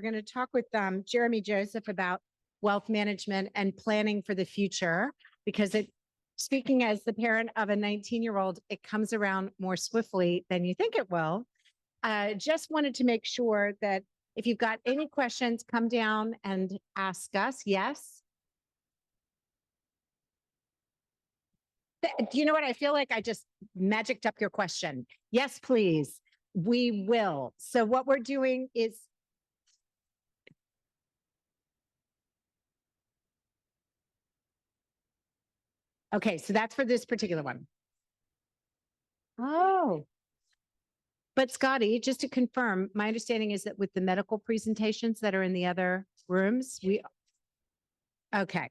We're going to talk with Jeremy Joseph about wealth management and planning for the future, because speaking as the parent of a 19-year-old, it comes around more swiftly than you think it will. Just wanted to make sure that if you've got any questions, come down and ask us. Yes. Do you know what? I feel like I just magicked up your question. Yes, please. We will. So what we're doing is. Okay, so that's for this particular one. Oh. But Scotty, just to confirm, my understanding is that with the medical presentations that are in the other rooms, okay.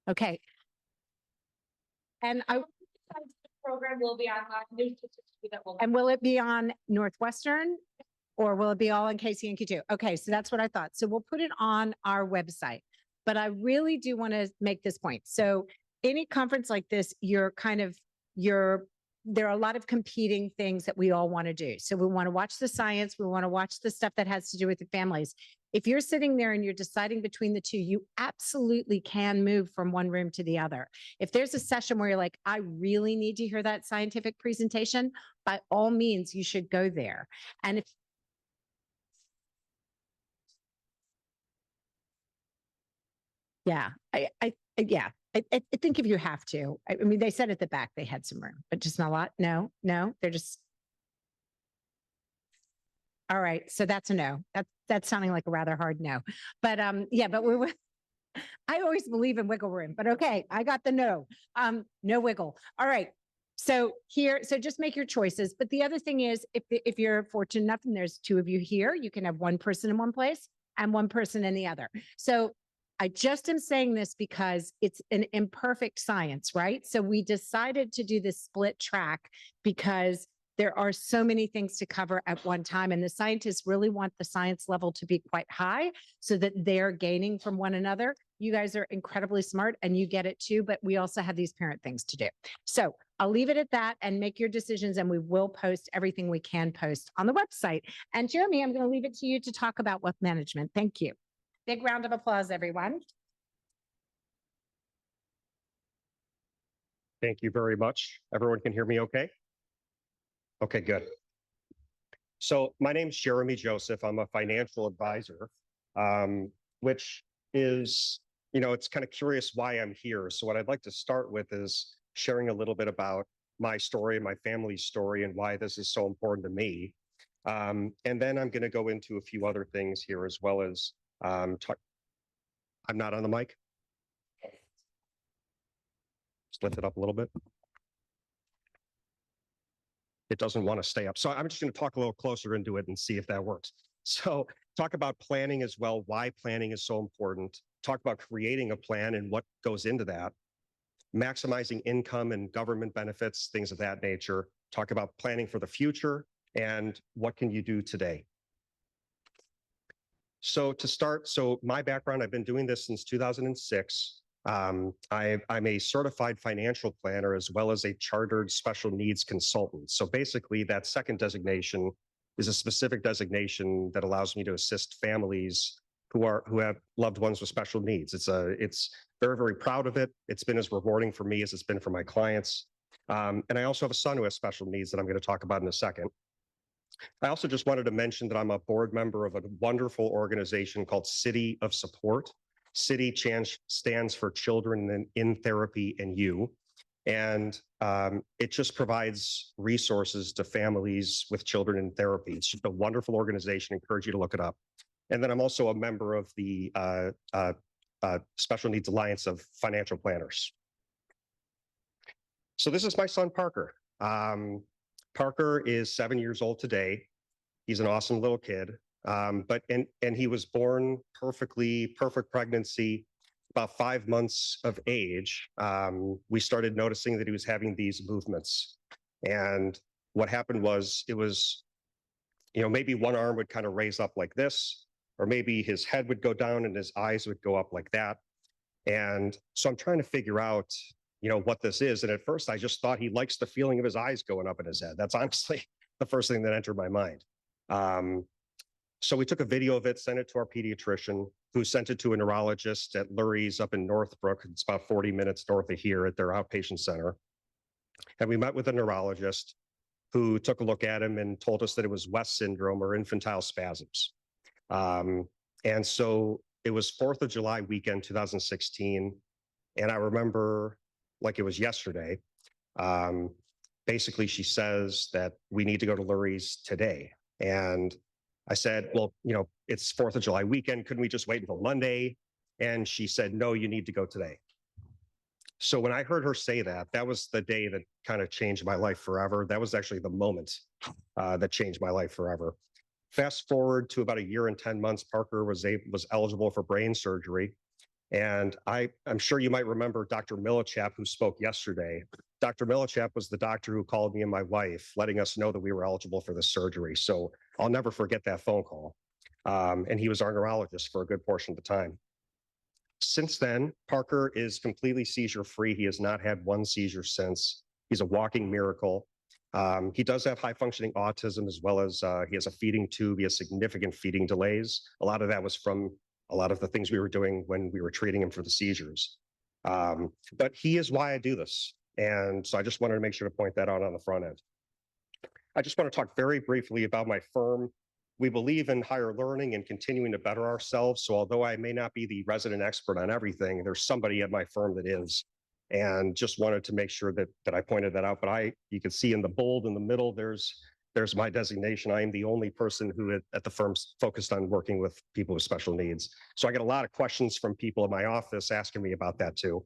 Okay. And program will be online. There's just a few that will. And will it be on Northwestern or will it be all in KCNQ2? Okay, so that's what I thought. So we'll put it on our website. But I really do want to make this point. So any conference like this, there are a lot of competing things that we all want to do. So we want to watch the science. We want to watch the stuff that has to do with the families. If you're sitting there and you're deciding between the two, you absolutely can move from one room to the other. If there's a session where you're like, I really need to hear that scientific presentation, by all means, you should go there. And if yeah, I think if you have to, I mean, they said at the back they had some room, but just not a lot. No, they're just. All right, so that's a no. That's sounding like a rather hard no, but yeah, but I always believe in wiggle room, but okay, I got the no. No wiggle. All right. So just make your choices. But the other thing is, if you're fortunate enough and there's two of you here, you can have one person in one place and one person in the other. So I just am saying this because it's an imperfect science, right? So we decided to do this split track because there are so many things to cover at one time. And the scientists really want the science level to be quite high so that they're gaining from one another. You guys are incredibly smart and you get it too, but we also have these parent things to do. So I'll leave it at that and make your decisions, and we will post everything we can post on the website. And Jeremy, I'm going to leave it to you to talk about wealth management. Thank you. Big round of applause, everyone. Thank you very much. Everyone can hear me okay? Okay, good. So my name is Jeremy Joseph. I'm a financial advisor, which is, it's kind of curious why I'm here. So what I'd like to start with is sharing a little bit about my story, my family's story, and why this is so important to me. And then I'm going to go into a few other things here, as well as talk. I'm not on the mic. Just lift it up a little bit. It doesn't want to stay up. So I'm just going to talk a little closer into it and see if that works. So talk about planning as well, why planning is so important. Talk about creating a plan and what goes into that. Maximizing income and government benefits, things of that nature. Talk about planning for the future and what can you do today. So to start, my background, I've been doing this since 2006. I'm a certified financial planner as well as a chartered special needs consultant. So basically that second designation is a specific designation that allows me to assist families who have loved ones with special needs. It's very, very proud of it. It's been as rewarding for me as it's been for my clients. And I also have a son who has special needs that I'm going to talk about in a second. I also just wanted to mention that I'm a board member of a wonderful organization called City of Support. City stands for Children in Therapy and You. And it just provides resources to families with children in therapy. It's just a wonderful organization. I encourage you to look it up. And then I'm also a member of the Special Needs Alliance of Financial Planners. So this is my son, Parker. Parker is 7 years old today. He's an awesome little kid. And he was born perfect pregnancy. About 5 months of age, we started noticing that he was having these movements. And what happened was, it was, maybe one arm would kind of raise up like this, or maybe his head would go down and his eyes would go up like that. And so I'm trying to figure out, what this is. And at first I just thought he likes the feeling of his eyes going up in his head. That's honestly the first thing that entered my mind. So we took a video of it, sent it to our pediatrician, who sent it to a neurologist at Lurie's up in Northbrook. It's about 40 minutes north of here at their outpatient center. And we met with a neurologist who took a look at him and told us that it was West syndrome or infantile spasms. And so it was 4th of July weekend, 2016. And I remember like it was yesterday. Basically, she says that we need to go to Lurie's today. And I said, well, it's 4th of July weekend. Couldn't we just wait until Monday? And she said, no, you need to go today. So when I heard her say that, that was the day that kind of changed my life forever. That was actually the moment that changed my life forever. Fast forward to about a year and 10 months, Parker was eligible for brain surgery. And I'm sure you might remember Dr. Millichap, who spoke yesterday. Dr. Millichap was the doctor who called me and my wife, letting us know that we were eligible for the surgery. So I'll never forget that phone call. And he was our neurologist for a good portion of the time. Since then, Parker is completely seizure-free. He has not had one seizure since. He's a walking miracle. He does have high-functioning autism, as well as he has a feeding tube. He has significant feeding delays. A lot of that was from a lot of the things we were doing when we were treating him for the seizures. But he is why I do this. And so I just wanted to make sure to point that out on the front end. I just want to talk very briefly about my firm. We believe in higher learning and continuing to better ourselves. So although I may not be the resident expert on everything, there's somebody at my firm that is. And just wanted to make sure that I pointed that out. But you can see in the bold in the middle, there's my designation. I am the only person who at the firm's focused on working with people with special needs. So I get a lot of questions from people in my office asking me about that too.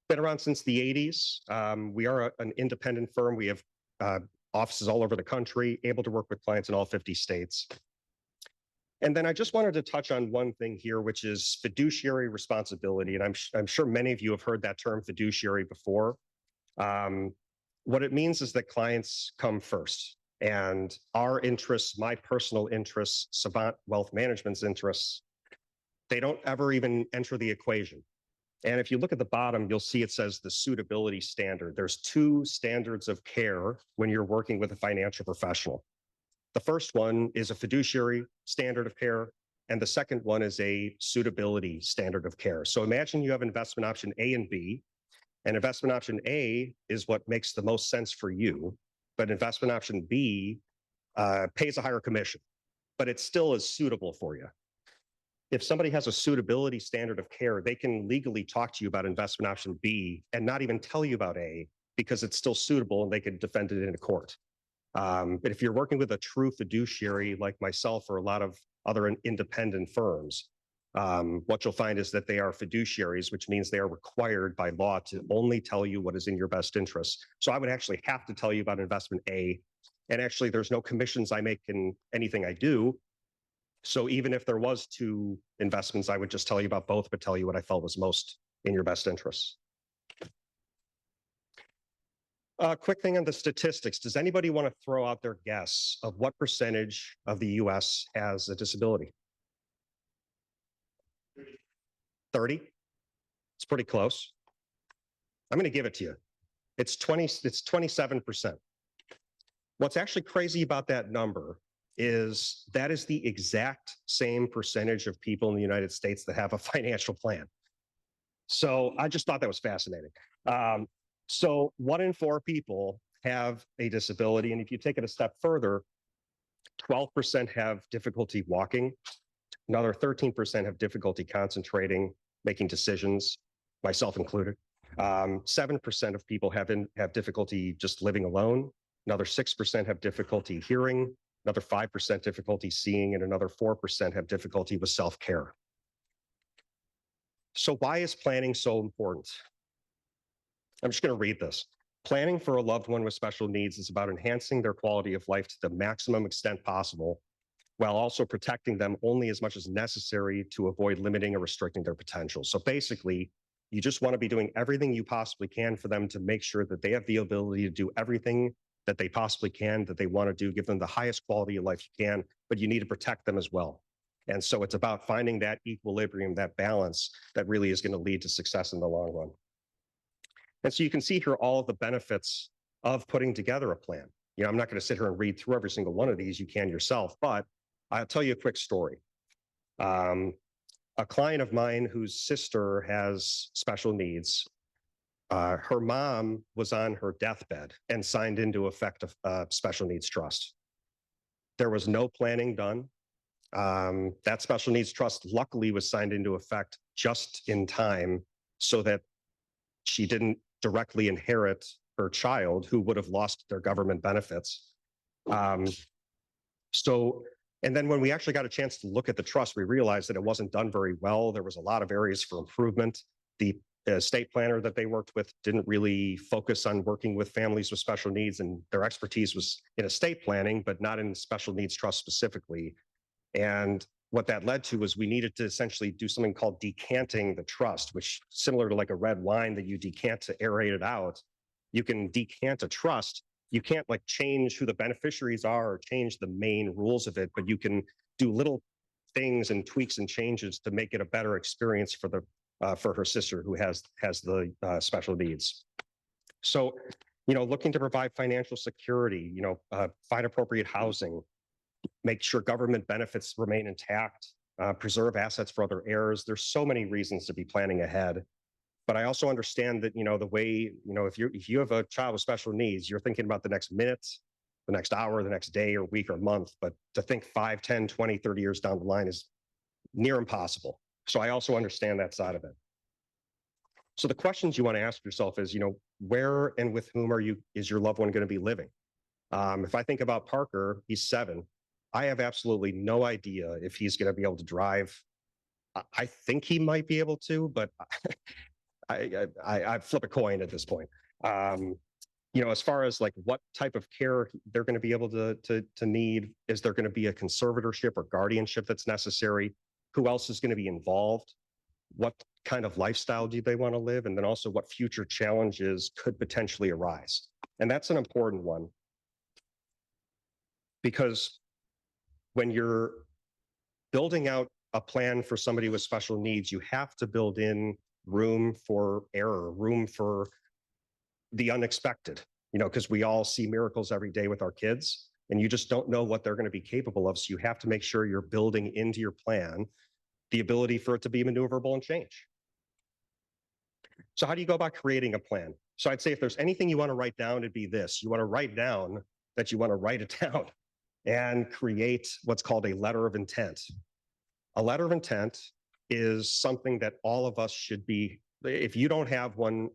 Been around since the 80s. We are an independent firm. We have offices all over the country, able to work with clients in all 50 states. And then I just wanted to touch on one thing here, which is fiduciary responsibility. And I'm sure many of you have heard that term fiduciary before. What it means is that clients come first, and our interests, my personal interests, Savant Wealth Management's interests, they don't ever even enter the equation. And if you look at the bottom, you'll see it says the suitability standard. There's 2 standards of care when you're working with a financial professional. The first one is a fiduciary standard of care, and the second one is a suitability standard of care. So imagine you have investment option A and B, and investment option A is what makes the most sense for you, but investment option B pays a higher commission, but it still is suitable for you. If somebody has a suitability standard of care, they can legally talk to you about investment option B and not even tell you about A because it's still suitable and they could defend it in a court. But if you're working with a true fiduciary like myself or a lot of other independent firms, what you'll find is that they are fiduciaries, which means they are required by law to only tell you what is in your best interest. So I would actually have to tell you about investment A. And actually, there's no commissions I make in anything I do. So even if there was 2 investments, I would just tell you about both, but tell you what I felt was most in your best interests. Quick thing on the statistics. Does anybody want to throw out their guess of what percentage of the US has a disability? 30? It's pretty close. I'm going to give it to you. It's 27%. What's actually crazy about that number is that is the exact same percentage of people in the United States that have a financial plan. So I just thought that was fascinating. So 1 in 4 people have a disability. And if you take it a step further, 12% have difficulty walking. Another 13% have difficulty concentrating, making decisions, myself included. 7% of people have difficulty just living alone. Another 6% have difficulty hearing. Another 5% difficulty seeing, and another 4% have difficulty with self-care. So why is planning so important? I'm just going to read this. Planning for a loved one with special needs is about enhancing their quality of life to the maximum extent possible, while also protecting them only as much as necessary to avoid limiting or restricting their potential. So basically, you just want to be doing everything you possibly can for them to make sure that they have the ability to do everything that they possibly can, that they want to do, give them the highest quality of life you can, but you need to protect them as well. And so it's about finding that equilibrium, that balance that really is going to lead to success in the long run. And so you can see here all of the benefits of putting together a plan. I'm not going to sit here and read through every single one of these. You can yourself, but I'll tell you a quick story. A client of mine whose sister has special needs, her mom was on her deathbed and signed into effect a special needs trust. There was no planning done. That special needs trust luckily was signed into effect just in time so that she didn't directly inherit her child who would have lost their government benefits. And then when we actually got a chance to look at the trust, we realized that it wasn't done very well. There was a lot of areas for improvement. The estate planner that they worked with didn't really focus on working with families with special needs, and their expertise was in estate planning, but not in special needs trust specifically. And what that led to was we needed to essentially do something called decanting the trust, which similar to like a red wine that you decant to aerate it out. You can decant a trust. You can't like change who the beneficiaries are or change the main rules of it, but you can do little things and tweaks and changes to make it a better experience for her sister who has the special needs. So, looking to provide financial security, find appropriate housing, make sure government benefits remain intact, preserve assets for other heirs. There's so many reasons to be planning ahead. But I also understand that, the way, if you have a child with special needs, you're thinking about the next minute, the next hour, the next day or week or month. But to think 5, 10, 20, 30 years down the line is near impossible. So I also understand that side of it. So the questions you want to ask yourself is, where and with whom is your loved one going to be living? If I think about Parker, he's 7. I have absolutely no idea if he's going to be able to drive. I think he might be able to, but I flip a coin at this point. As far as like what type of care they're going to be able to need, is there going to be a conservatorship or guardianship that's necessary? Who else is going to be involved? What kind of lifestyle do they want to live? And then also what future challenges could potentially arise? And that's an important one, because when you're building out a plan for somebody with special needs, you have to build in room for error, room for the unexpected, because we all see miracles every day with our kids, and you just don't know what they're going to be capable of. So you have to make sure you're building into your plan the ability for it to be maneuverable and change. So how do you go about creating a plan? So I'd say if there's anything you want to write down, it'd be this. You want to write down that you want to write it down and create what's called a letter of intent. A letter of intent is something that all of us should be, if you don't have one,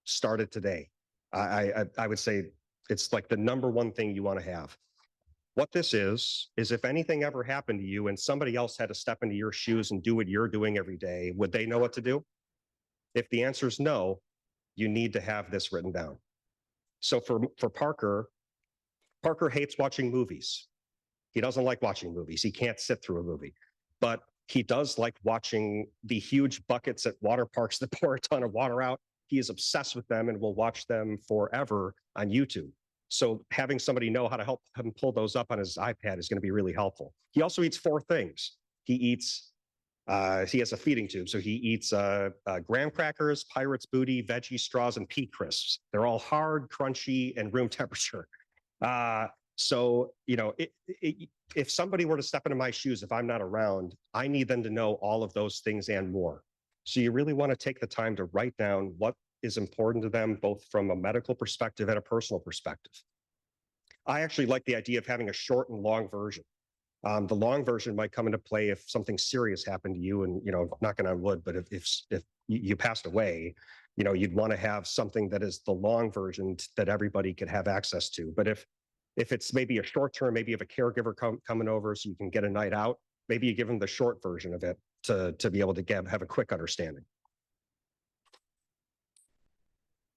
start it today. I would say it's like the number one thing you want to have. What this is if anything ever happened to you and somebody else had to step into your shoes and do what you're doing every day, would they know what to do? If the answer is no, you need to have this written down. So for Parker hates watching movies. He doesn't like watching movies. He can't sit through a movie, but he does like watching the huge buckets at water parks that pour a ton of water out. He is obsessed with them and will watch them forever on YouTube. So having somebody know how to help him pull those up on his iPad is going to be really helpful. He also eats 4 things. He has a feeding tube. So he eats graham crackers, Pirate's Booty, veggie straws, and pea crisps. They're all hard, crunchy, and room temperature. So, if somebody were to step into my shoes, if I'm not around, I need them to know all of those things and more. So you really want to take the time to write down what is important to them, both from a medical perspective and a personal perspective. I actually like the idea of having a short and long version. The long version might come into play if something serious happened to you and, knocking on wood, but if you passed away, you'd want to have something that is the long version that everybody could have access to. But if it's maybe a short term, maybe you have a caregiver coming over so you can get a night out, maybe you give them the short version of it to be able to have a quick understanding.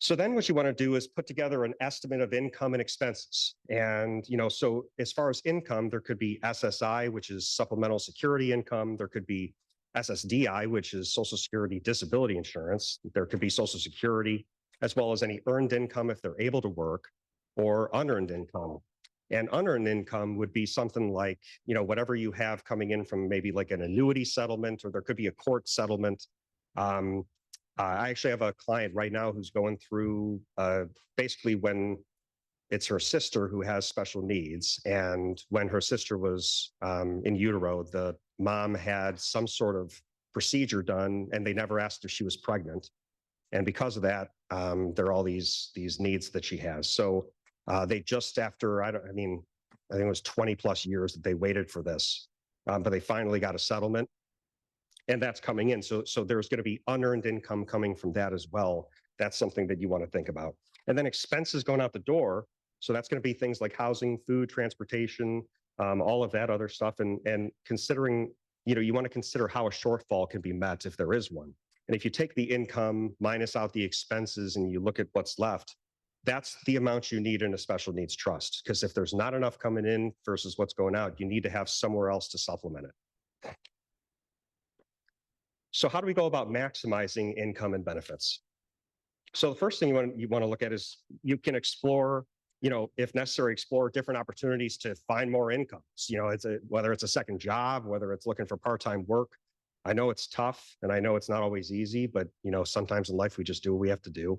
So then what you want to do is put together an estimate of income and expenses. And, so as far as income, there could be SSI, which is supplemental security income. There could be SSDI, which is Social Security Disability Insurance. There could be Social Security, as well as any earned income if they're able to work, or unearned income. And unearned income would be something like, whatever you have coming in from maybe like an annuity settlement, or there could be a court settlement. I actually have a client right now who's going through basically when it's her sister who has special needs. And when her sister was in utero, the mom had some sort of procedure done and they never asked if she was pregnant. And because of that, there are all these needs that she has. So they just after, I think it was 20 plus years that they waited for this, but they finally got a settlement and that's coming in. So there's going to be unearned income coming from that as well. That's something that you want to think about. And then expenses going out the door. So that's going to be things like housing, food, transportation, all of that other stuff. And considering, you want to consider how a shortfall can be met if there is one. And if you take the income minus out the expenses and you look at what's left, that's the amount you need in a special needs trust. Because if there's not enough coming in versus what's going out, you need to have somewhere else to supplement it. So how do we go about maximizing income and benefits? So the first thing you want to look at is you can explore, if necessary, explore different opportunities to find more income. Whether it's a second job, whether it's looking for part-time work. I know it's tough and I know it's not always easy, but sometimes in life we just do what we have to do.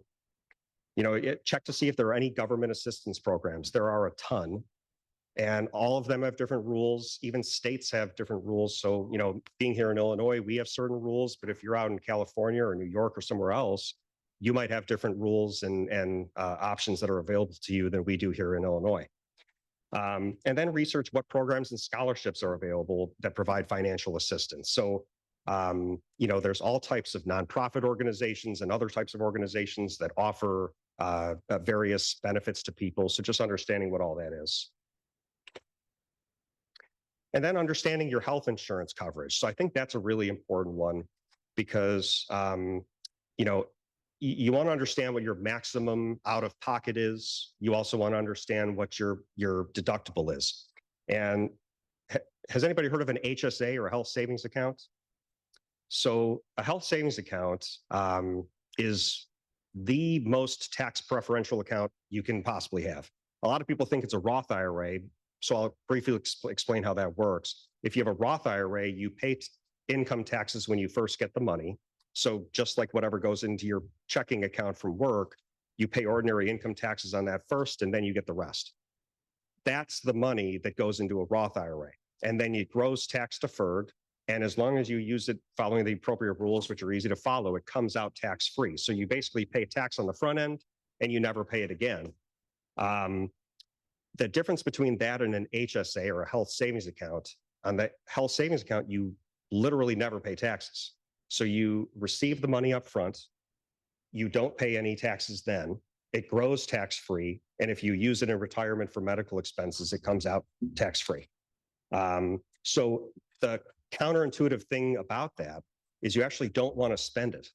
Check to see if there are any government assistance programs. There are a ton. And all of them have different rules. Even states have different rules. So, being here in Illinois, we have certain rules, but if you're out in California or New York or somewhere else, you might have different rules and options that are available to you than we do here in Illinois. And then research what programs and scholarships are available that provide financial assistance. So, there's all types of nonprofit organizations and other types of organizations that offer various benefits to people. So just understanding what all that is. And then understanding your health insurance coverage. So I think that's a really important one because, you want to understand what your maximum out of pocket is. You also want to understand what your deductible is. And has anybody heard of an HSA or a health savings account? So a health savings account is the most tax preferential account you can possibly have. A lot of people think it's a Roth IRA. So I'll briefly explain how that works. If you have a Roth IRA, you pay income taxes when you first get the money. So just like whatever goes into your checking account from work, you pay ordinary income taxes on that first, and then you get the rest. That's the money that goes into a Roth IRA. And then it grows tax deferred. And as long as you use it following the appropriate rules, which are easy to follow, it comes out tax free. So you basically pay tax on the front end and you never pay it again. The difference between that and an HSA or a health savings account, on the health savings account, you literally never pay taxes. So you receive the money up front, you don't pay any taxes then, it grows tax-free, and if you use it in retirement for medical expenses, it comes out tax-free. So the counterintuitive thing about that is you actually don't want to spend it.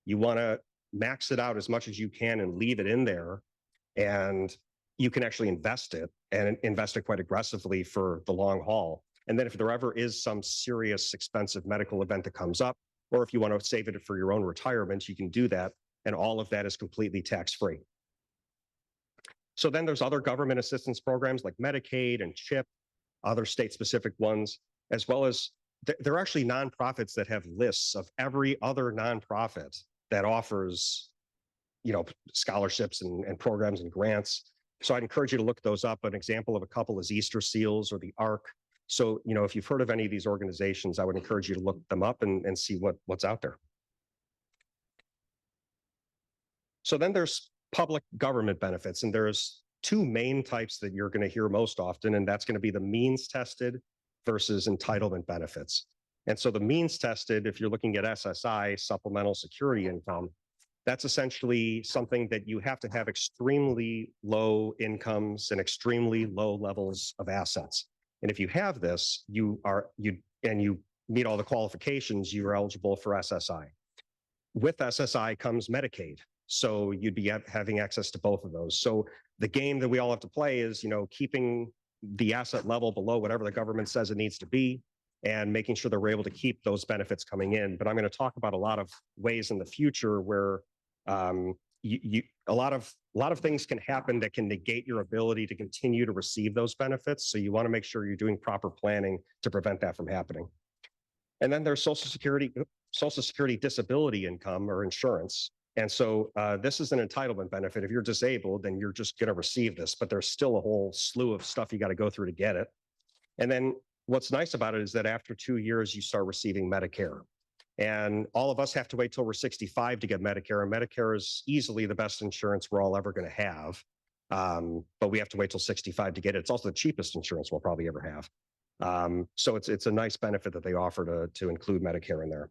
You want to max it out as much as you can and leave it in there, and you can actually invest it and invest it quite aggressively for the long haul. And then if there ever is some serious expensive medical event that comes up, or if you want to save it for your own retirement, you can do that. And all of that is completely tax-free. So then there's other government assistance programs like Medicaid and CHIP, other state-specific ones, as well as there are actually nonprofits that have lists of every other nonprofit that offers, scholarships and programs and grants. So I'd encourage you to look those up. An example of a couple is Easter Seals or the ARC. So, if you've heard of any of these organizations, I would encourage you to look them up and see what's out there. So then there's public government benefits, and there's two main types that you're going to hear most often, and that's going to be the means tested versus entitlement benefits. And so the means tested, if you're looking at SSI, supplemental security income, that's essentially something that you have to have extremely low incomes and extremely low levels of assets. And if you have this, you meet all the qualifications, you're eligible for SSI. With SSI comes Medicaid. So you'd be having access to both of those. So the game that we all have to play is, keeping the asset level below whatever the government says it needs to be and making sure that we're able to keep those benefits coming in. But I'm going to talk about a lot of ways in the future where a lot of things can happen that can negate your ability to continue to receive those benefits. So you want to make sure you're doing proper planning to prevent that from happening. And then there's Social Security disability income or insurance. And so this is an entitlement benefit. If you're disabled, then you're just going to receive this, but there's still a whole slew of stuff you got to go through to get it. And then what's nice about it is that after 2 years, you start receiving Medicare. And all of us have to wait till we're 65 to get Medicare. And Medicare is easily the best insurance we're all ever going to have. But we have to wait till 65 to get it. It's also the cheapest insurance we'll probably ever have. So it's a nice benefit that they offer to include Medicare in there.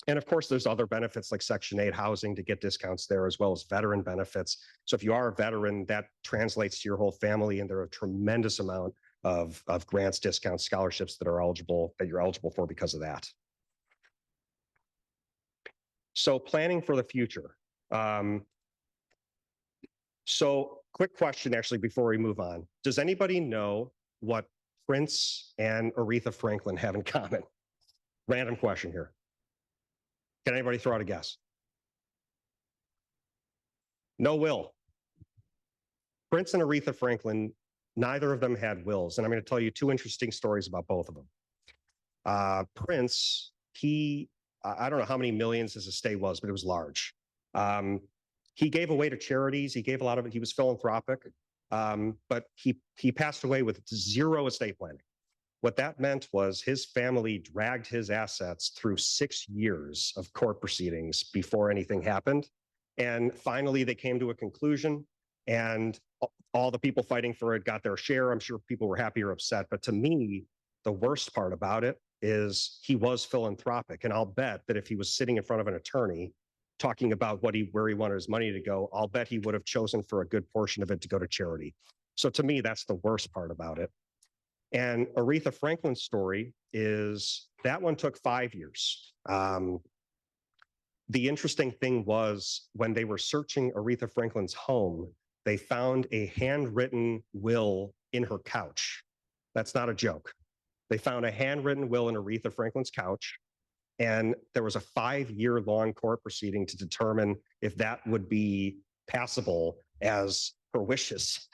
And of course, there's other benefits like Section 8 housing to get discounts there, as well as veteran benefits. So if you are a veteran, that translates to your whole family, and there are a tremendous amount of grants, discounts, scholarships that you're eligible for because of that. So planning for the future. So quick question, actually, before we move on. Does anybody know what Prince and Aretha Franklin have in common? Random question here. Can anybody throw out a guess? No will. Prince and Aretha Franklin, neither of them had wills. And I'm going to tell you two interesting stories about both of them. Prince, I don't know how many millions his estate was, but it was large. He gave away to charities. He gave a lot of it. He was philanthropic, but he passed away with zero estate planning. What that meant was his family dragged his assets through 6 years of court proceedings before anything happened. And finally, they came to a conclusion, and all the people fighting for it got their share. I'm sure people were happy or upset. But to me, the worst part about it is he was philanthropic. And I'll bet that if he was sitting in front of an attorney talking about where he wanted his money to go, I'll bet he would have chosen for a good portion of it to go to charity. So to me, that's the worst part about it. And Aretha Franklin's story is that one took 5 years. The interesting thing was when they were searching Aretha Franklin's home, they found a handwritten will in her couch. That's not a joke. They found a handwritten will in Aretha Franklin's couch, and there was a 5-year-long court proceeding to determine if that would be passable as her wishes.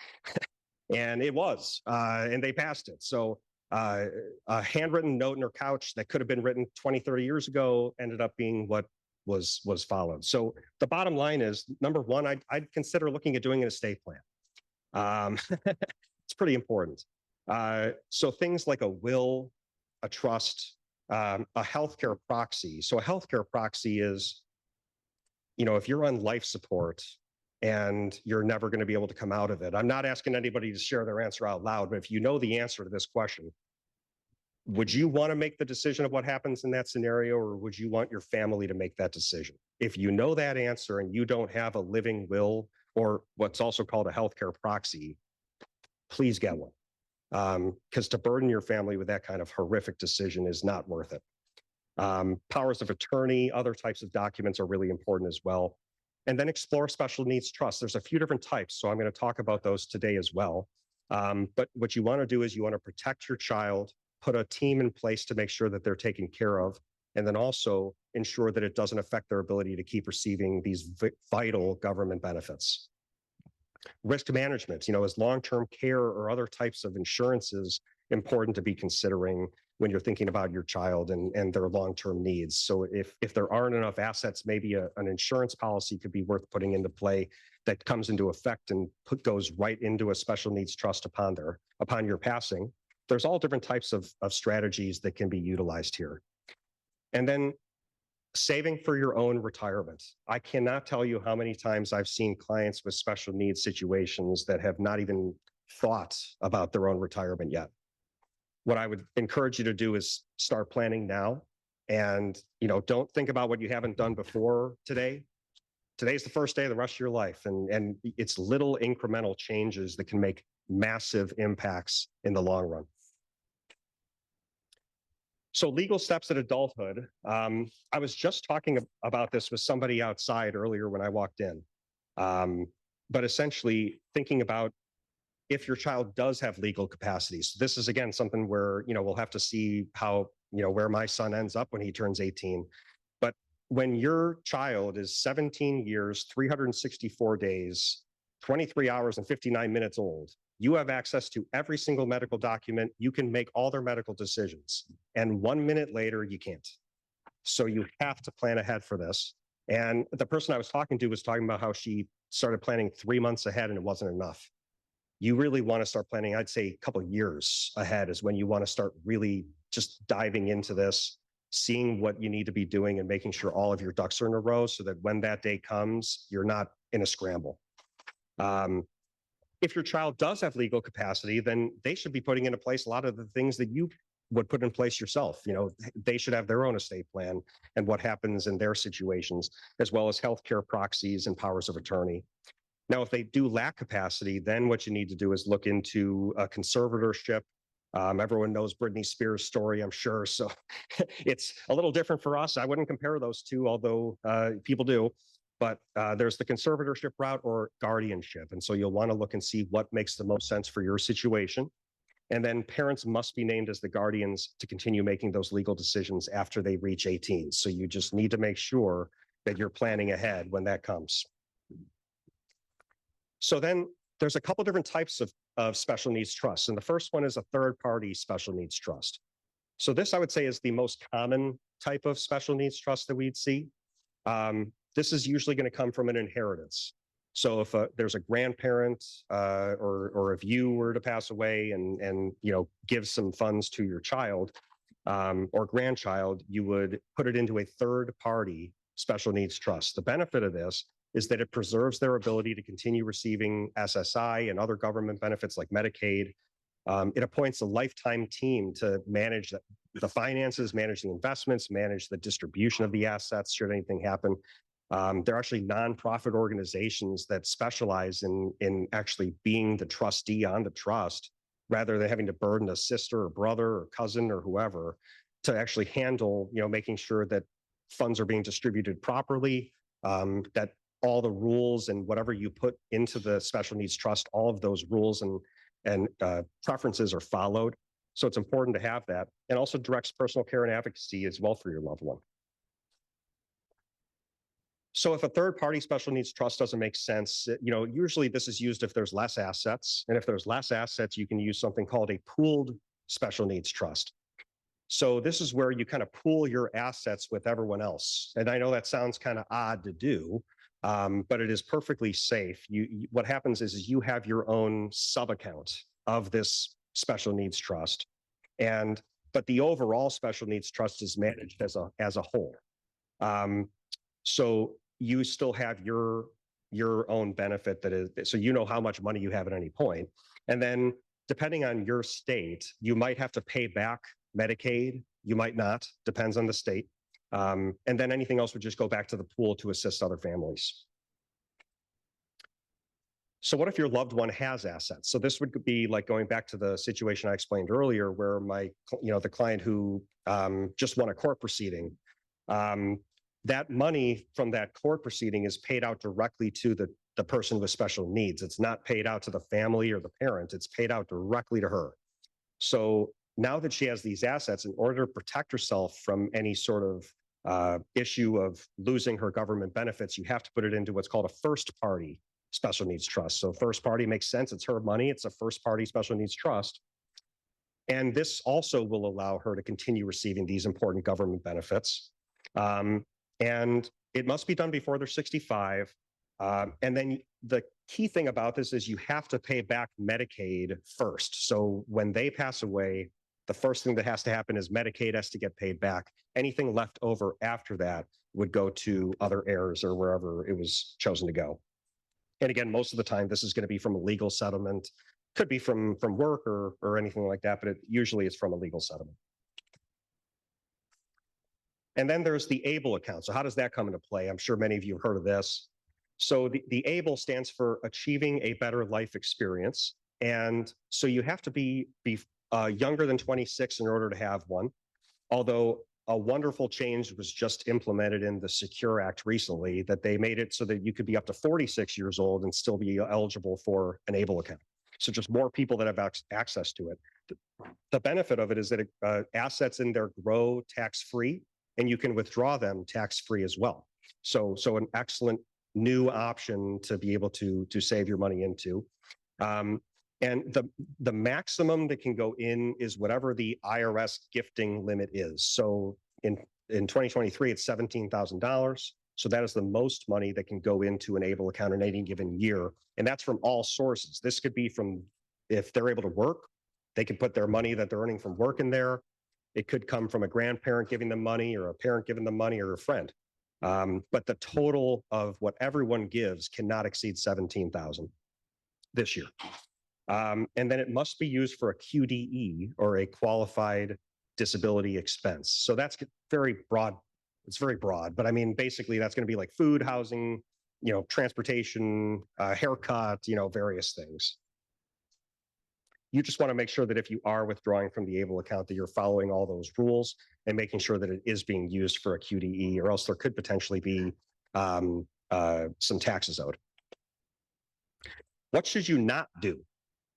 And it was, and they passed it. So a handwritten note in her couch that could have been written 20, 30 years ago ended up being what was followed. So the bottom line is, number one, I'd consider looking at doing an estate plan. It's pretty important. So things like a will, a trust, a healthcare proxy. So a healthcare proxy is, if you're on life support and you're never going to be able to come out of it. I'm not asking anybody to share their answer out loud, but if you know the answer to this question, would you want to make the decision of what happens in that scenario, or would you want your family to make that decision? If you know that answer and you don't have a living will, or what's also called a healthcare proxy, please get one. Because to burden your family with that kind of horrific decision is not worth it. Powers of attorney, other types of documents are really important as well. And then explore special needs trusts. There's a few different types, so I'm going to talk about those today as well. But what you want to do is you want to protect your child, put a team in place to make sure that they're taken care of, and then also ensure that it doesn't affect their ability to keep receiving these vital government benefits. Risk management, is long-term care or other types of insurances important to be considering when you're thinking about your child and their long-term needs. So if there aren't enough assets, maybe an insurance policy could be worth putting into play that comes into effect and goes right into a special needs trust upon your passing. There's all different types of strategies that can be utilized here. And then saving for your own retirement. I cannot tell you how many times I've seen clients with special needs situations that have not even thought about their own retirement yet. What I would encourage you to do is start planning now, and don't think about what you haven't done before today. Today's the first day of the rest of your life, and it's little incremental changes that can make massive impacts in the long run. So legal steps at adulthood. I was just talking about this with somebody outside earlier when I walked in. But essentially thinking about if your child does have legal capacities. This is, again, something where, we'll have to see how, where my son ends up when he turns 18. But when your child is 17 years, 364 days, 23 hours and 59 minutes old, you have access to every single medical document. You can make all their medical decisions. And 1 minute later, you can't. So you have to plan ahead for this. And the person I was talking to was talking about how she started planning 3 months ahead and it wasn't enough. You really want to start planning, I'd say a couple of years ahead is when you want to start really just diving into this, seeing what you need to be doing and making sure all of your ducks are in a row so that when that day comes, you're not in a scramble. If your child does have legal capacity, then they should be putting into place a lot of the things that you would put in place yourself. You know, they should have their own estate plan and what happens in their situations, as well as healthcare proxies and powers of attorney. Now, if they do lack capacity, then what you need to do is look into a conservatorship. Everyone knows Britney Spears' story, I'm sure. So it's a little different for us. I wouldn't compare those two, although people do. But there's the conservatorship route or guardianship. And so you'll want to look and see what makes the most sense for your situation. And then parents must be named as the guardians to continue making those legal decisions after they reach 18. So you just need to make sure that you're planning ahead when that comes. So then there's a couple different types of special needs trusts. And the first one is a third-party special needs trust. So this, I would say, is the most common type of special needs trust that we'd see. This is usually going to come from an inheritance. So if there's a grandparent or if you were to pass away and give some funds to your child or grandchild, you would put it into a third-party special needs trust. The benefit of this is that it preserves their ability to continue receiving SSI and other government benefits like Medicaid. It appoints a lifetime team to manage the finances, manage the investments, manage the distribution of the assets should anything happen. They're actually nonprofit organizations that specialize in actually being the trustee on the trust, rather than having to burden a sister or brother or cousin or whoever to actually handle, making sure that funds are being distributed properly, that all the rules and whatever you put into the special needs trust, all of those rules and preferences are followed. So it's important to have that, and also directs personal care and advocacy as well for your loved one. So if a third-party special needs trust doesn't make sense, usually this is used if there's less assets. And if there's less assets, you can use something called a pooled special needs trust. So this is where you kind of pool your assets with everyone else. And I know that sounds kind of odd to do, but it is perfectly safe. What happens is you have your own sub-account of this special needs trust, but the overall special needs trust is managed as a whole. So you still have your own benefit so you know how much money you have at any point. And then depending on your state, you might have to pay back Medicaid, you might not, depends on the state. And then anything else would just go back to the pool to assist other families. So what if your loved one has assets? So this would be like going back to the situation I explained earlier, where the client who just won a court proceeding, that money from that court proceeding is paid out directly to the person with special needs. It's not paid out to the family or the parent. It's paid out directly to her. So now that she has these assets, in order to protect herself from any sort of issue of losing her government benefits, you have to put it into what's called a first-party special needs trust. So first party makes sense. It's her money. It's a first-party special needs trust. And this also will allow her to continue receiving these important government benefits. And it must be done before they're 65. And then the key thing about this is you have to pay back Medicaid first. So when they pass away, the first thing that has to happen is Medicaid has to get paid back. Anything left over after that would go to other heirs or wherever it was chosen to go. And again, most of the time, this is going to be from a legal settlement. Could be from work or anything like that, but usually it's from a legal settlement. And then there's the ABLE account. So how does that come into play? I'm sure many of you have heard of this. So the ABLE stands for Achieving a Better Life Experience. And so you have to be younger than 26 in order to have one. Although a wonderful change was just implemented in the Secure Act recently, that they made it so that you could be up to 46 years old and still be eligible for an ABLE account. So just more people that have access to it. The benefit of it is that assets in there grow tax-free, and you can withdraw them tax-free as well. So an excellent new option to be able to save your money into. And the maximum that can go in is whatever the IRS gifting limit is. So in 2023, it's $17,000. So that is the most money that can go into an ABLE account in any given year. And that's from all sources. This could be from, if they're able to work, they can put their money that they're earning from work in there. It could come from a grandparent giving them money, or a parent giving them money, or a friend. But the total of what everyone gives cannot exceed 17,000 this year. And then it must be used for a QDE, or a qualified disability expense. So that's very broad. It's very broad, but I mean, basically that's going to be like food, housing, transportation, haircut, various things. You just want to make sure that if you are withdrawing from the ABLE account, that you're following all those rules and making sure that it is being used for a QDE, or else there could potentially be some taxes owed. What should you not do?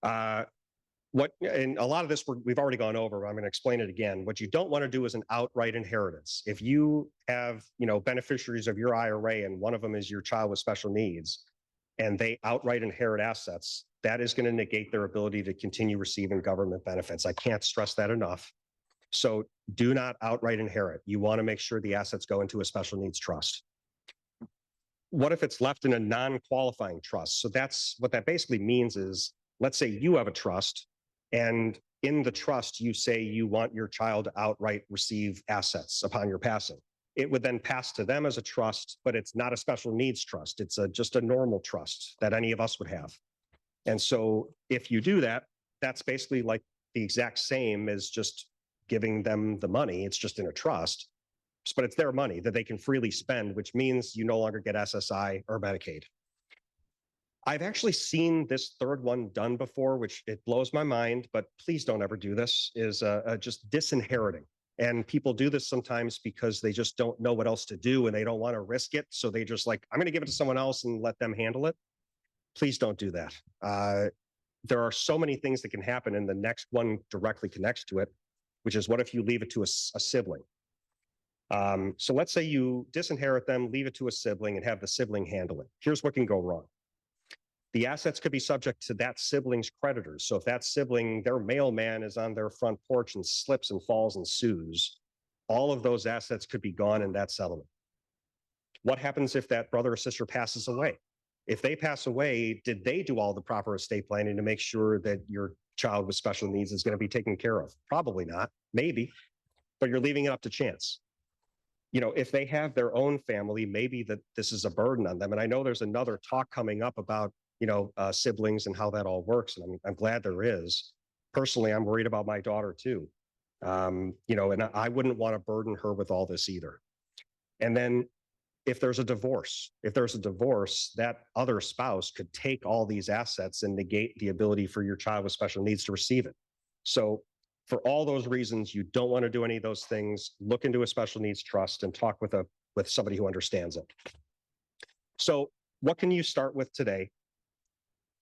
And a lot of this we've already gone over. I'm going to explain it again. What you don't want to do is an outright inheritance. If you have, beneficiaries of your IRA, and one of them is your child with special needs, and they outright inherit assets, that is going to negate their ability to continue receiving government benefits. I can't stress that enough. So do not outright inherit. You want to make sure the assets go into a special needs trust. What if it's left in a non-qualifying trust? So that's what that basically means is, let's say you have a trust, and in the trust, you say you want your child to outright receive assets upon your passing. It would then pass to them as a trust, but it's not a special needs trust. It's just a normal trust that any of us would have. And so if you do that, that's basically like the exact same as just giving them the money. It's just in a trust, but it's their money that they can freely spend, which means you no longer get SSI or Medicaid. I've actually seen this third one done before, which it blows my mind, but please don't ever do this, is just disinheriting. And people do this sometimes because they just don't know what else to do and they don't want to risk it. So they just like, I'm going to give it to someone else and let them handle it. Please don't do that. There are so many things that can happen, and the next one directly connects to it, which is, what if you leave it to a sibling? So let's say you disinherit them, leave it to a sibling, and have the sibling handle it. Here's what can go wrong. The assets could be subject to that sibling's creditors. So if that sibling, their mailman is on their front porch and slips and falls and sues, all of those assets could be gone in that settlement. What happens if that brother or sister passes away? If they pass away, did they do all the proper estate planning to make sure that your child with special needs is going to be taken care of? Probably not, maybe, but you're leaving it up to chance. If they have their own family, maybe that this is a burden on them. And I know there's another talk coming up about, siblings and how that all works. And I'm glad there is. Personally, I'm worried about my daughter too. And I wouldn't want to burden her with all this either. And then if there's a divorce, that other spouse could take all these assets and negate the ability for your child with special needs to receive it. So for all those reasons, you don't want to do any of those things. Look into a special needs trust and talk with somebody who understands it. So what can you start with today?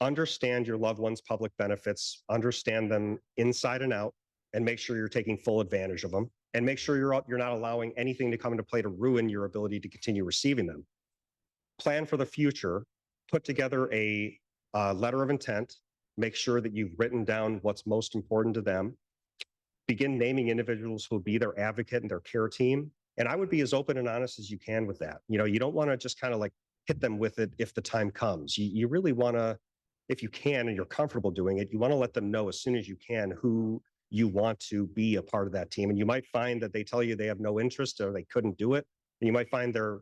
Understand your loved one's public benefits, understand them inside and out, and make sure you're taking full advantage of them. And make sure you're not allowing anything to come into play to ruin your ability to continue receiving them. Plan for the future. Put together a letter of intent. Make sure that you've written down what's most important to them. Begin naming individuals who will be their advocate and their care team. And I would be as open and honest as you can with that. You don't want to just kind of like hit them with it if the time comes. You really want to, if you can and you're comfortable doing it, you want to let them know as soon as you can who you want to be a part of that team. And you might find that they tell you they have no interest or they couldn't do it. And you might find they're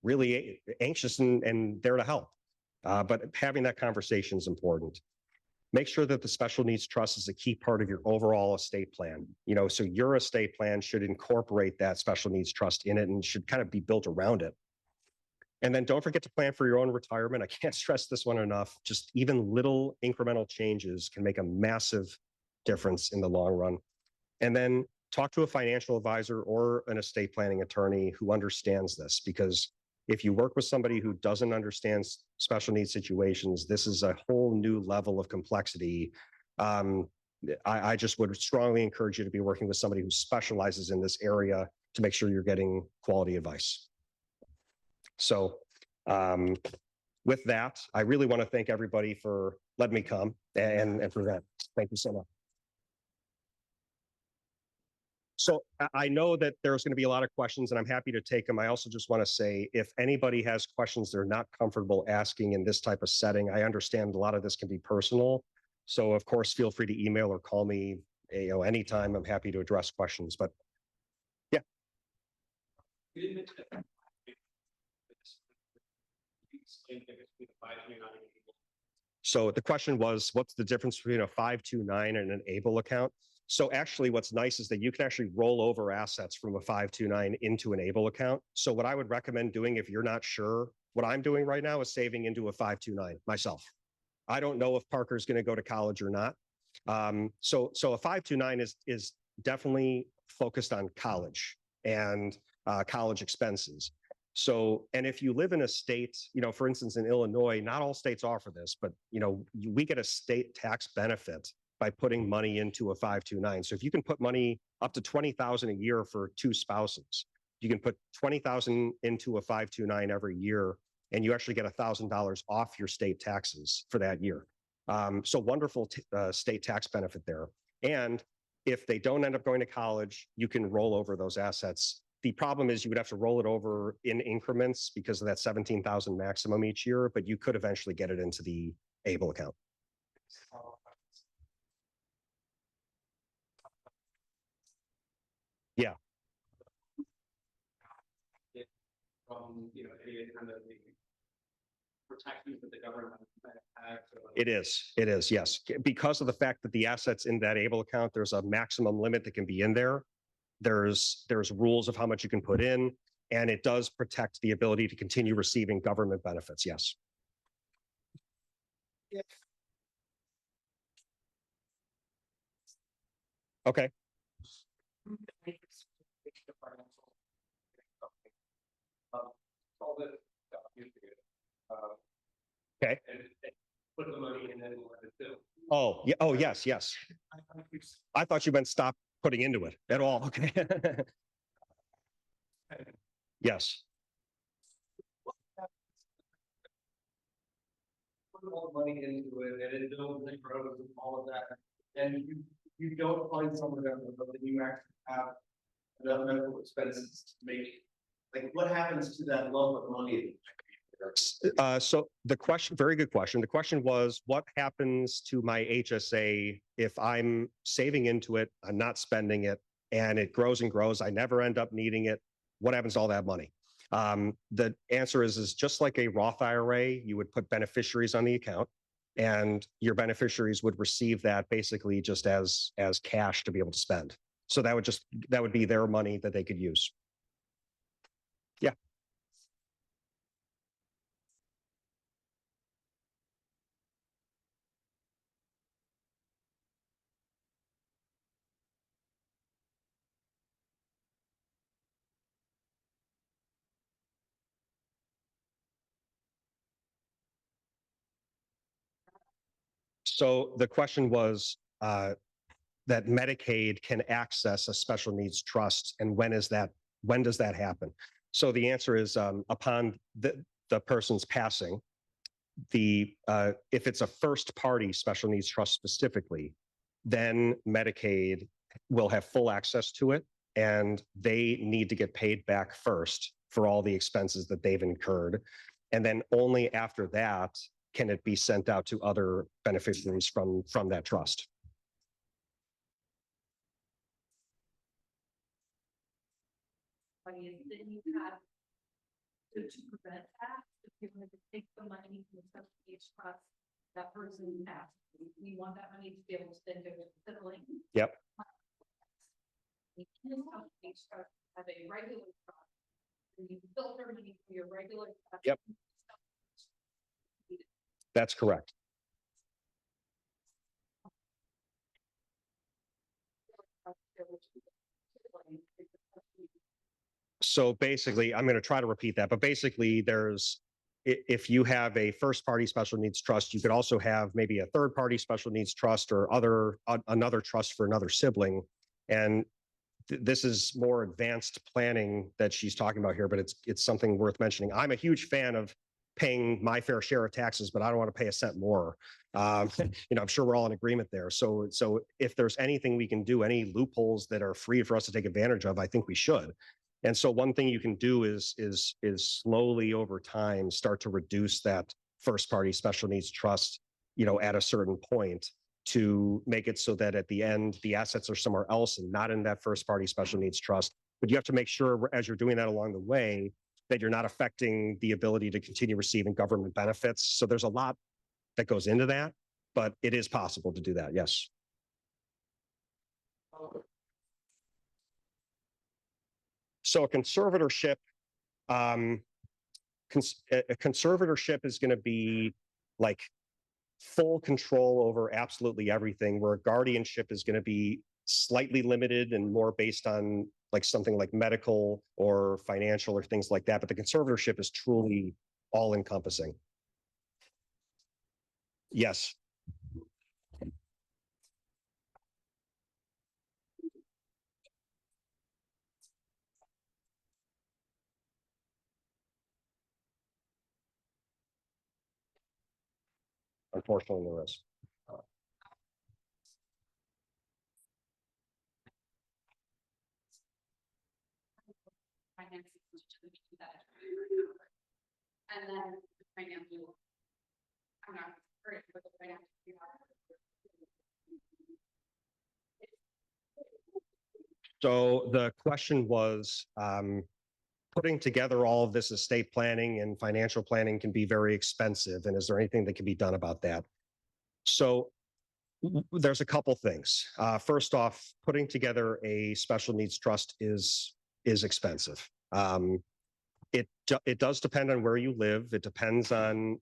really anxious and there to help. But having that conversation is important. Make sure that the special needs trust is a key part of your overall estate plan. So your estate plan should incorporate that special needs trust in it and should kind of be built around it. And then don't forget to plan for your own retirement. I can't stress this one enough. Just even little incremental changes can make a massive difference in the long run. And then talk to a financial advisor or an estate planning attorney who understands this, because if you work with somebody who doesn't understand special needs situations, this is a whole new level of complexity. I just would strongly encourage you to be working with somebody who specializes in this area to make sure you're getting quality advice. So with that, I really want to thank everybody for letting me come and for that. Thank you so much. So I know that there's going to be a lot of questions and I'm happy to take them. I also just want to say, if anybody has questions they're not comfortable asking in this type of setting, I understand a lot of this can be personal. So of course, feel free to email or call me, anytime. I'm happy to address questions, but You didn't mention that. You explained the difference between the 529 and able. so the question was, what's the difference between a 529 and an ABLE account? So actually, what's nice is that you can actually roll over assets from a 529 into an ABLE account. So what I would recommend doing if you're not sure, what I'm doing right now is saving into a 529 myself. I don't know if Parker's going to go to college or not. So a 529 is definitely focused on college and college expenses. So, and if you live in a state, for instance, in Illinois, not all states offer this, but we get a state tax benefit by putting money into a 529. So if you can put money up to 20,000 a year for two spouses, you can put 20,000 into a 529 every year, and you actually get $1,000 off your state taxes for that year. So wonderful state tax benefit there. And if they don't end up going to college, you can roll over those assets. The problem is you would have to roll it over in increments because of that 17,000 maximum each year, but you could eventually get it into the ABLE account. Yeah. From, any kind of protections that the government has. It is, yes. Because of the fact that the assets in that ABLE account, there's a maximum limit that can be in there. There's rules of how much you can put in, and it does protect the ability to continue receiving government benefits, yes. Okay. All this stuff you do. Okay. And put the money in and let it do. Oh, yeah. Oh, yes, yes. I thought you meant stop putting into it at all. Okay. Yes. Put all the money into it and it builds and grows and all of that. And you don't find someone else, but then you actually have enough medical expenses to make. Like, what happens to that lump of money? So the question, very good question. The question was, what happens to my HSA if I'm saving into it, I'm not spending it, and it grows and grows, I never end up needing it? What happens to all that money? The answer is just like a Roth IRA, you would put beneficiaries on the account, and your beneficiaries would receive that basically just as cash to be able to spend. So that would be their money that they could use. Yeah. So the question was that Medicaid can access a special needs trust, and when does that happen? So the answer is upon the person's passing. If it's a first party special needs trust specifically, then Medicaid will have full access to it, and they need to get paid back first for all the expenses that they've incurred. And then only after that can it be sent out to other beneficiaries from that trust. Is then you have to prevent that, if you're going to take the money from the special needs trust, that person passed. We want that money to be able to then go to the sibling. Yep. The special needs trust have a regular trust. And you filter money from your regular trust. Yep. That's correct. So basically, I'm going to try to repeat that, but basically if you have a first party special needs trust, you could also have maybe a third party special needs trust or another trust for another sibling. And this is more advanced planning that she's talking about here, but it's something worth mentioning. I'm a huge fan of paying my fair share of taxes, but I don't want to pay a cent more. I'm sure we're all in agreement there. So if there's anything we can do, any loopholes that are free for us to take advantage of, I think we should. And so one thing you can do is slowly over time start to reduce that first party special needs trust, at a certain point, to make it so that at the end the assets are somewhere else and not in that first party special needs trust. But you have to make sure as you're doing that along the way that you're not affecting the ability to continue receiving government benefits. So there's a lot that goes into that, but it is possible to do that. Yes. So a conservatorship, a conservatorship is going to be like full control over absolutely everything, where a guardianship is going to be slightly limited and more based on like something like medical or financial or things like that. But the conservatorship is truly all encompassing. Yes. Unfortunately, there is. Finances to do that. And then the financial, I'm not hurt, but the financial. So the question was, putting together all of this estate planning and financial planning can be very expensive. And is there anything that can be done about that? So there's a couple things. First off, putting together a special needs trust is expensive. It does depend on where you live. It depends on,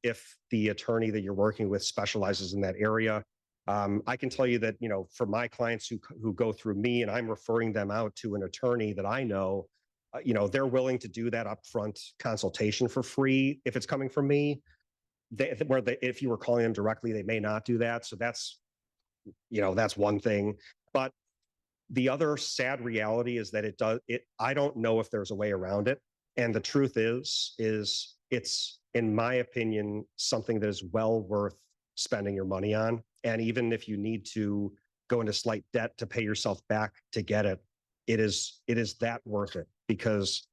if the attorney that you're working with specializes in that area. I can tell you that, for my clients who go through me and I'm referring them out to an attorney that I know, they're willing to do that upfront consultation for free. If it's coming from me, if you were calling them directly, they may not do that. So that's one thing. But the other sad reality is that I don't know if there's a way around it. And the truth is it's, in my opinion, something that is well worth spending your money on. And even if you need to go into slight debt to pay yourself back to get it, it is that worth it. Because,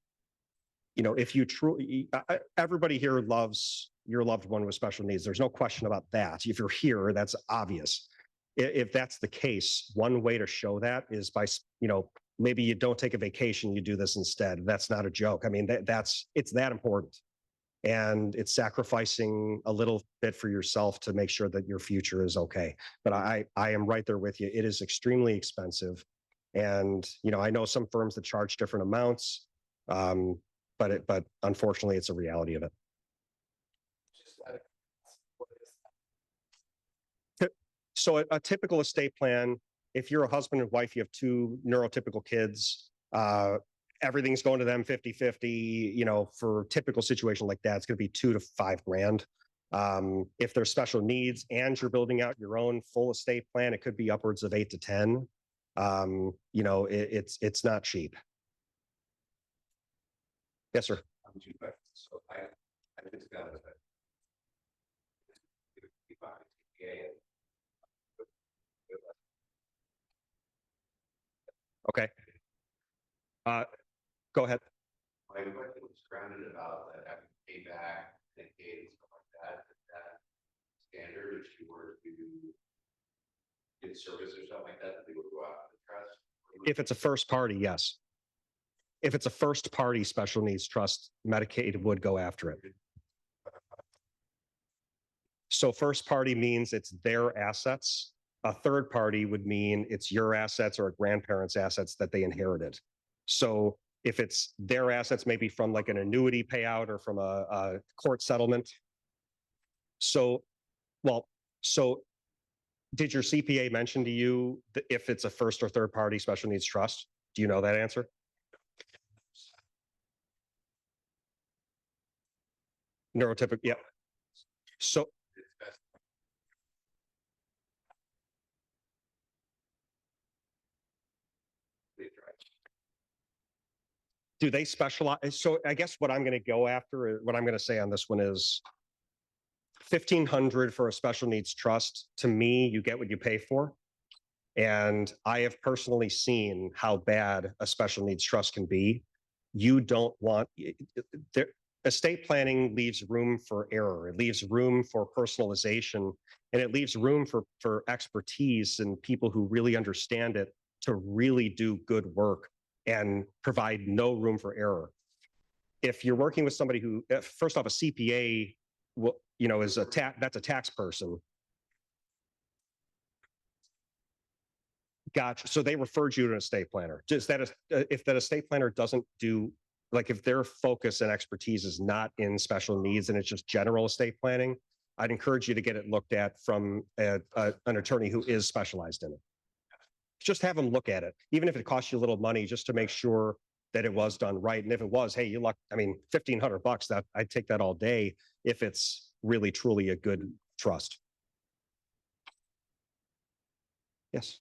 if you truly, everybody here loves your loved one with special needs. There's no question about that. If you're here, that's obvious. If that's the case, one way to show that is by, maybe you don't take a vacation, you do this instead. That's not a joke. I mean, it's that important. And it's sacrificing a little bit for yourself to make sure that your future is okay. But I am right there with you. It is extremely expensive. And, I know some firms that charge different amounts, but unfortunately, it's a reality of it. So a typical estate plan, if you're a husband and wife, you have two neurotypical kids, everything's going to them 50-50, for a typical situation like that, it's going to be $2,000 to $5,000. If there's special needs and you're building out your own full estate plan, it could be upwards of 8 to 10. It's not cheap. Yes, sir. So I just got a Okay. Go ahead. My question was grounded about that having to pay back and pay and stuff like that. Is that standard if you were to get service or something like that, they would go out to the trust? If it's a first party, yes. If it's a first party special needs trust, Medicaid would go after it. So first party means it's their assets. A third party would mean it's your assets or a grandparent's assets that they inherited. So if it's their assets, maybe from like an annuity payout or from a court settlement. So did your CPA mention to you that if it's a first or third party special needs trust? Do you know that answer? Neurotypical, yeah. So Do they specialize? So I guess what I'm going to go after, what I'm going to say on this one is 1,500 for a special needs trust. To me, you get what you pay for. And I have personally seen how bad a special needs trust can be. You don't want there. Estate planning leaves room for error. It leaves room for personalization, and it leaves room for expertise and people who really understand it to really do good work and provide no room for error. If you're working with somebody who, first off, a CPA, is that's a tax person. Gotcha. So they referred you to an estate planner. Just that if that estate planner doesn't do, like, if their focus and expertise is not in special needs and it's just general estate planning, I'd encourage you to get it looked at from an attorney who is specialized in it. Just have them look at it, even if it costs you a little money, just to make sure that it was done right. And if it was, hey, you luck, I mean, $1,500, that I'd take that all day if it's really truly a good trust. Yes.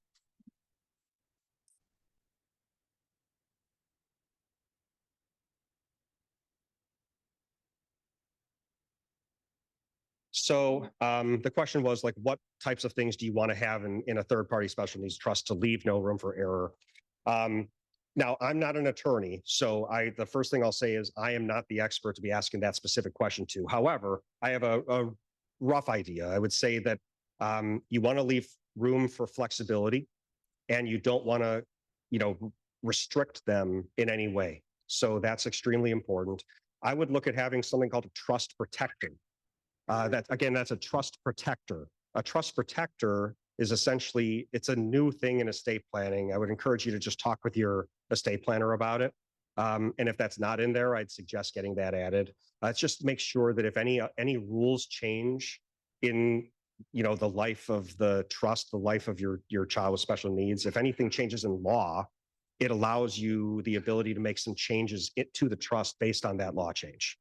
So the question was, like, what types of things do you want to have in a third party special needs trust to leave no room for error? Now, I'm not an attorney, so the first thing I'll say is I am not the expert to be asking that specific question to. However, I have a rough idea. I would say that you want to leave room for flexibility, and you don't want to, restrict them in any way. So that's extremely important. I would look at having something called a trust protector. That's a trust protector. A trust protector is essentially, it's a new thing in estate planning. I would encourage you to just talk with your estate planner about it. And if that's not in there, I'd suggest getting that added. It's just make sure that if any rules change in the life of the trust, the life of your child with special needs, if anything changes in law, it allows you the ability to make some changes to the trust based on that law change.